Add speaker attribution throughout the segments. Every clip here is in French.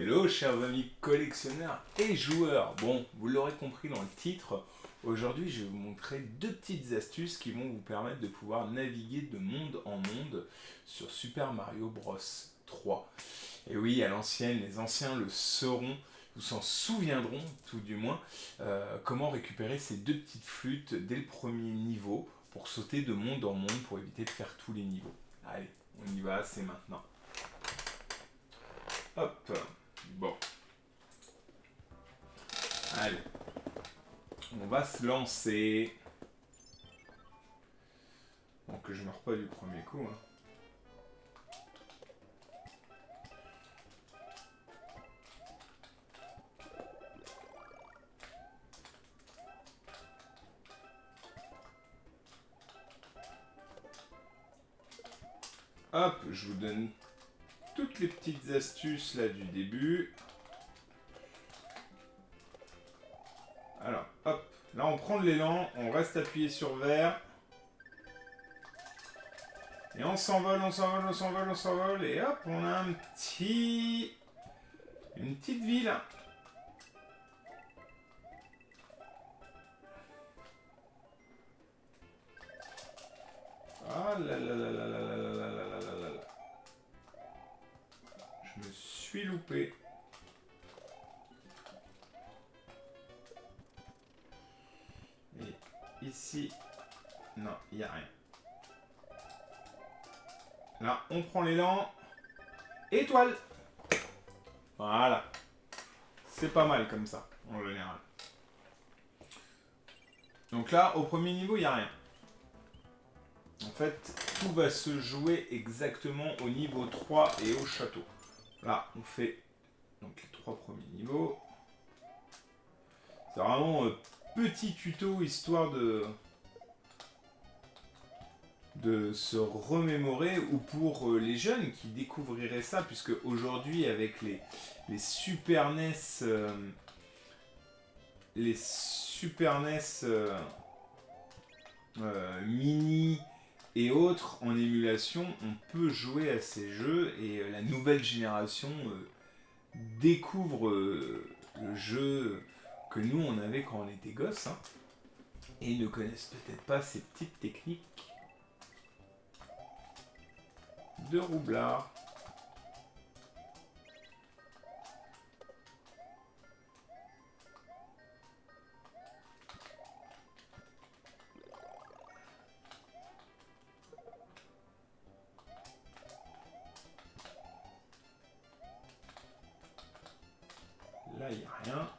Speaker 1: Hello chers amis collectionneurs et joueurs. Bon, vous l'aurez compris dans le titre, aujourd'hui je vais vous montrer deux petites astuces qui vont vous permettre de pouvoir naviguer de monde en monde sur Super Mario Bros 3. Et oui, à l'ancienne, les anciens le sauront, vous s'en souviendront tout du moins, comment récupérer ces deux petites flûtes dès le premier niveau pour sauter de monde en monde pour éviter de faire tous les niveaux. Allez, on y va, c'est maintenant. Hop, bon, allez, on va se lancer. Donc je meurs pas du premier coup. Hein. Hop, je vous donne toutes les petites astuces là du début. Alors, hop, là on prend de l'élan, on reste appuyé sur vert. Et on s'envole, on s'envole, on s'envole, on s'envole. Et hop, on a une petite vie là. Ah là là là là là là là là là là là là. Je me suis loupé. Et ici, non, il n'y a rien. Là, on prend l'élan. Étoile. Voilà. C'est pas mal comme ça, en général. Donc là, au premier niveau, il n'y a rien. En fait, tout va se jouer exactement au niveau 3 et au château. Là, on fait donc les 3 premiers niveaux. C'est vraiment un petit tuto histoire de se remémorer, ou pour les jeunes qui découvriraient ça, puisque aujourd'hui avec les Super NES mini et autres en émulation, on peut jouer à ces jeux et la nouvelle génération découvre le jeu que nous on avait quand on était gosses, hein, et ne connaissent peut-être pas ces petites techniques de roublard. Là, il n'y a rien.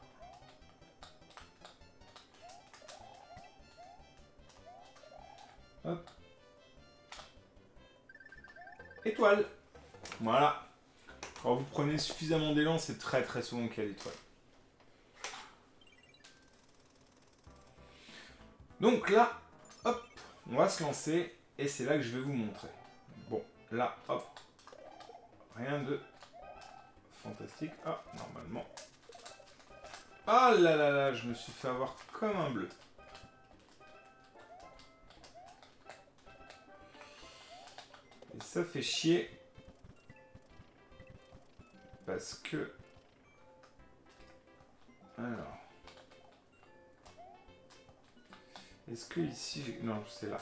Speaker 1: Hop. Étoile. Voilà. Quand vous prenez suffisamment d'élan, c'est très très souvent qu'il y a l'étoile. Donc là, hop, on va se lancer et c'est là que je vais vous montrer. Bon, là, hop, rien de fantastique. Ah, normalement. Ah là là là, je me suis fait avoir comme un bleu. Et ça fait chier. Parce que... Alors... Est-ce que ici... Non, c'est là.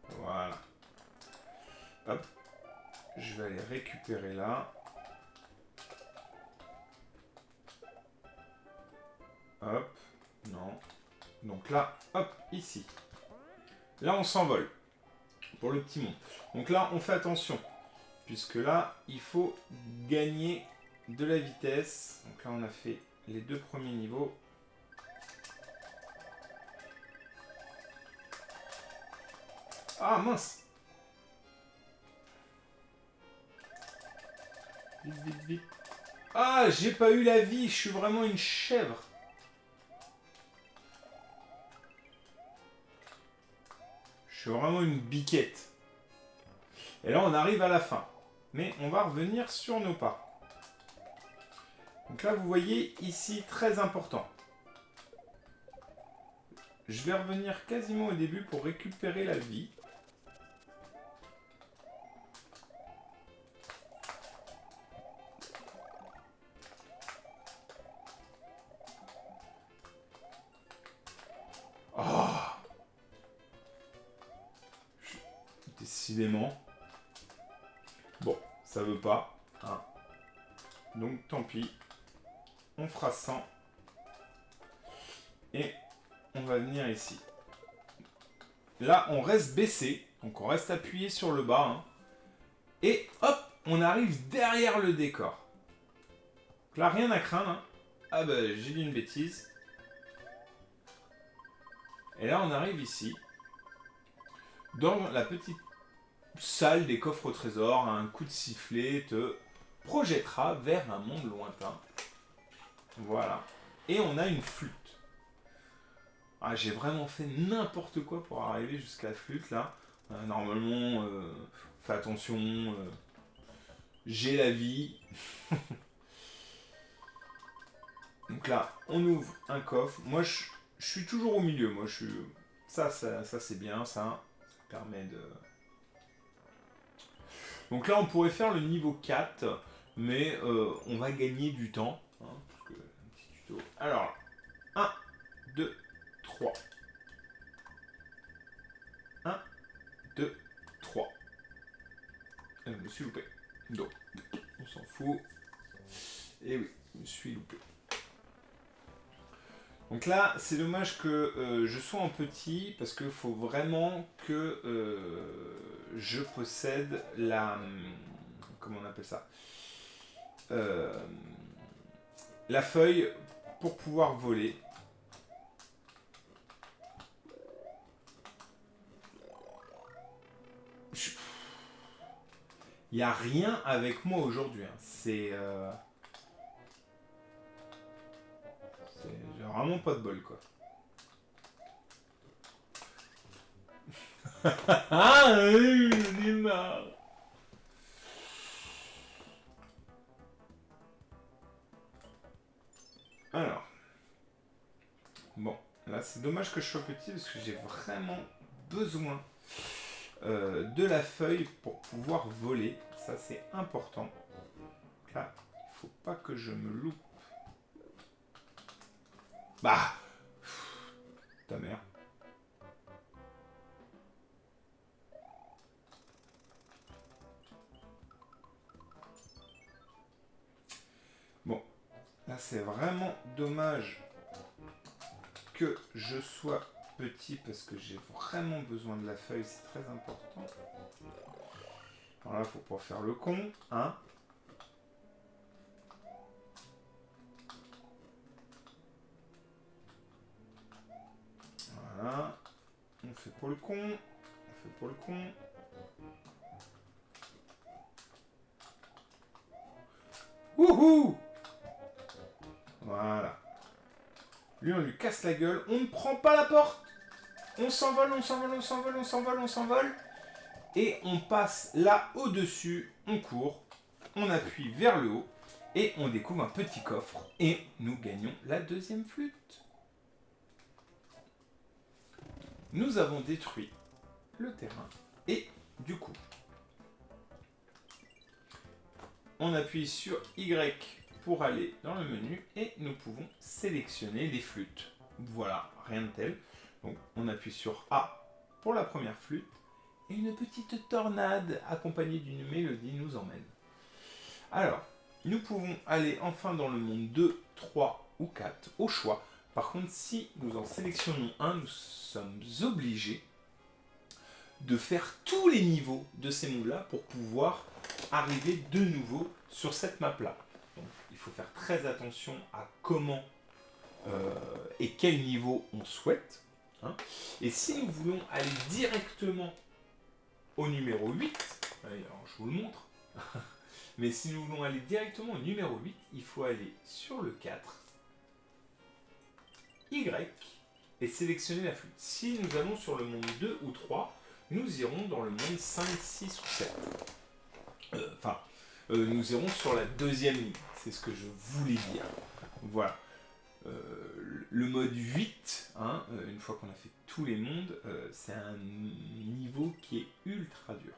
Speaker 1: Voilà. Hop. Je vais aller récupérer là. Hop. Non. Donc là, hop, ici. Là, on s'envole. Pour le petit monde. Donc là, on fait attention. Puisque là, il faut gagner de la vitesse. Donc là, on a fait les deux premiers niveaux. Ah, mince! Vite, vite, vite. Ah, j'ai pas eu la vie, je suis vraiment une chèvre. Je suis vraiment une biquette. Et là, on arrive à la fin. Mais on va revenir sur nos pas. Donc là, vous voyez, ici, très important. Je vais revenir quasiment au début pour récupérer la vie. décidément. Bon, ça veut pas. Hein. Donc tant pis. On fera 100. Et on va venir ici. Là, on reste baissé. Donc on reste appuyé sur le bas. Hein. Et hop, on arrive derrière le décor. Donc là, rien à craindre. Hein. Ah bah, j'ai dit une bêtise. Et là, on arrive ici. Dans la petite salle des coffres au trésor, un coup de sifflet te projettera vers un monde lointain. Voilà. Et on a une flûte. Ah, j'ai vraiment fait n'importe quoi pour arriver jusqu'à la flûte, là. Normalement, fais attention. J'ai la vie. Donc là, on ouvre un coffre. Moi, je suis toujours au milieu. Moi, je suis... Ça c'est bien, ça. Ça permet de... Donc là, on pourrait faire le niveau 4, mais on va gagner du temps. Hein, parce que, un petit tuto. Alors, 1, 2, 3. 1, 2, 3. Je me suis loupé. Donc, on s'en fout. Et oui, je me suis loupé. Donc là, c'est dommage que je sois en petit, parce qu'il faut vraiment que je possède la... Comment on appelle ça, la feuille pour pouvoir voler. Il n'y a rien avec moi aujourd'hui. Hein. C'est... J'ai vraiment pas de bol, quoi. Ah oui, j'en ai marre. Alors. Bon, là c'est dommage que je sois petit parce que j'ai vraiment besoin de la feuille pour pouvoir voler. Ça c'est important. Donc là, il faut pas que je me loupe. Bah, ta mère. Bon, là c'est vraiment dommage que je sois petit parce que j'ai vraiment besoin de la feuille, c'est très important. Alors là, faut pas faire le con, hein. Voilà. On fait pas le con. On fait pas le con. Wouhou! Voilà. Lui, on lui casse la gueule. On ne prend pas la porte. On s'envole, on s'envole, on s'envole, on s'envole, on s'envole. Et on passe là au-dessus. On court. On appuie vers le haut. Et on découvre un petit coffre. Et nous gagnons la deuxième flûte. Nous avons détruit le terrain. Et du coup, on appuie sur Y pour aller dans le menu et nous pouvons sélectionner les flûtes. Voilà, rien de tel. Donc on appuie sur A pour la première flûte et une petite tornade accompagnée d'une mélodie nous emmène. Alors, nous pouvons aller enfin dans le monde 2, 3 ou 4 au choix. Par contre, si nous en sélectionnons un, nous sommes obligés de faire tous les niveaux de ces mondes-là pour pouvoir arriver de nouveau sur cette map-là. Donc, il faut faire très attention à comment et quel niveau on souhaite. Hein. Et si nous voulons aller directement au numéro 8, alors je vous le montre, mais si nous voulons aller directement au numéro 8, il faut aller sur le 4, Y, et sélectionner la flûte. Si nous allons sur le monde 2 ou 3, nous irons dans le monde 5, 6 ou 7. Nous irons sur la deuxième ligne. C'est ce que je voulais dire. Voilà. Le mode 8, hein, une fois qu'on a fait tous les mondes, c'est un niveau qui est ultra dur.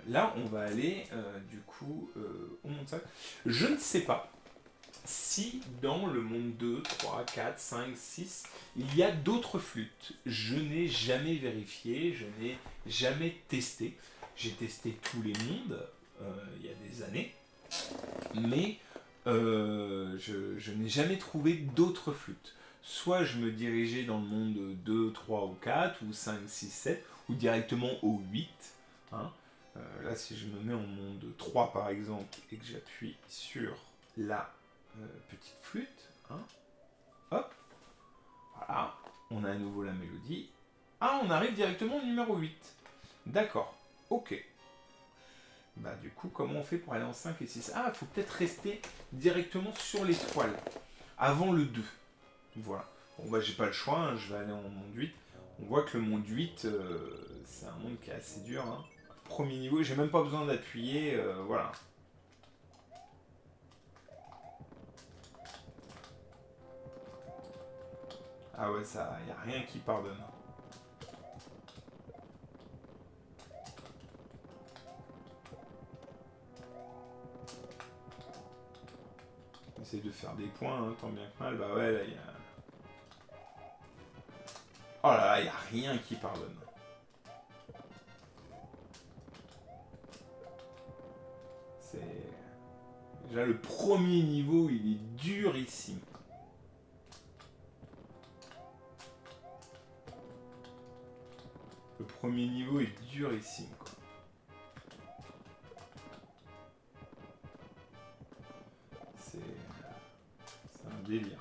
Speaker 1: Là, on va aller du coup au monde 5. Je ne sais pas si dans le monde 2, 3, 4, 5, 6, il y a d'autres flûtes. Je n'ai jamais vérifié, je n'ai jamais testé. J'ai testé tous les mondes il y a des années, mais je n'ai jamais trouvé d'autres flûtes. Soit je me dirigeais dans le monde 2, 3 ou 4, ou 5, 6, 7, ou directement au 8. Hein. Là, si je me mets en monde 3 par exemple, et que j'appuie sur la petite flûte, hein, hop, voilà, on a à nouveau la mélodie. Ah, on arrive directement au numéro 8. D'accord, ok. Bah du coup, comment on fait pour aller en 5 et 6? Ah, il faut peut-être rester directement sur l'étoile, avant le 2. Voilà. Bon bah j'ai pas le choix, hein, je vais aller en monde 8. On voit que le monde 8, c'est un monde qui est assez dur. Hein. Premier niveau, j'ai même pas besoin d'appuyer, voilà. Ah ouais, ça, y a rien qui pardonne. Essaye de faire des points, hein, tant bien que mal. Bah ouais, là, il y a... Oh là là, il n'y a rien qui pardonne. C'est... Déjà, le premier niveau, il est durissime. Le premier niveau est durissime, quoi. C'est un délire.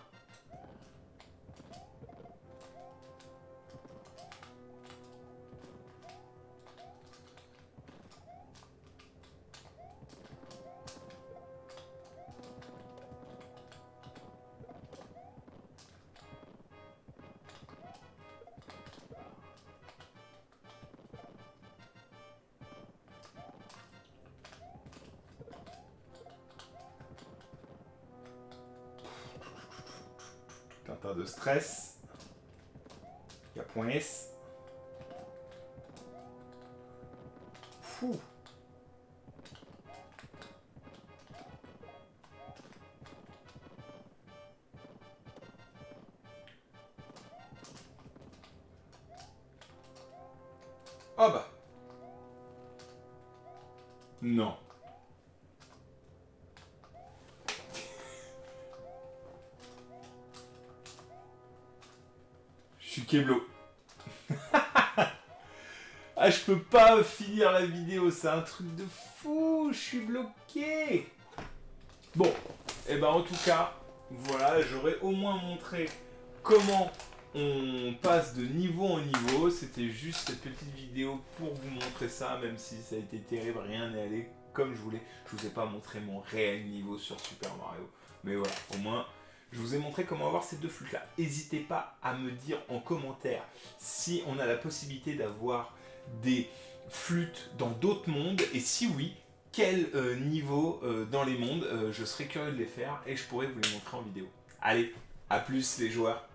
Speaker 1: Un tas de stress. Il y a point S. Fou. Ah bah. Non. Je suis Keblo. Ah, je peux pas finir la vidéo, c'est un truc de fou, je suis bloqué. Bon, et ben en tout cas, voilà, j'aurais au moins montré comment on passe de niveau en niveau. C'était juste cette petite vidéo pour vous montrer ça, même si ça a été terrible, rien n'est allé comme je voulais. Je vous ai pas montré mon réel niveau sur Super Mario. Mais voilà, au moins, je vous ai montré comment avoir ces deux flûtes-là. N'hésitez pas à me dire en commentaire si on a la possibilité d'avoir des flûtes dans d'autres mondes, et si oui, quel niveau dans les mondes. Je serais curieux de les faire et je pourrais vous les montrer en vidéo. Allez, à plus les joueurs.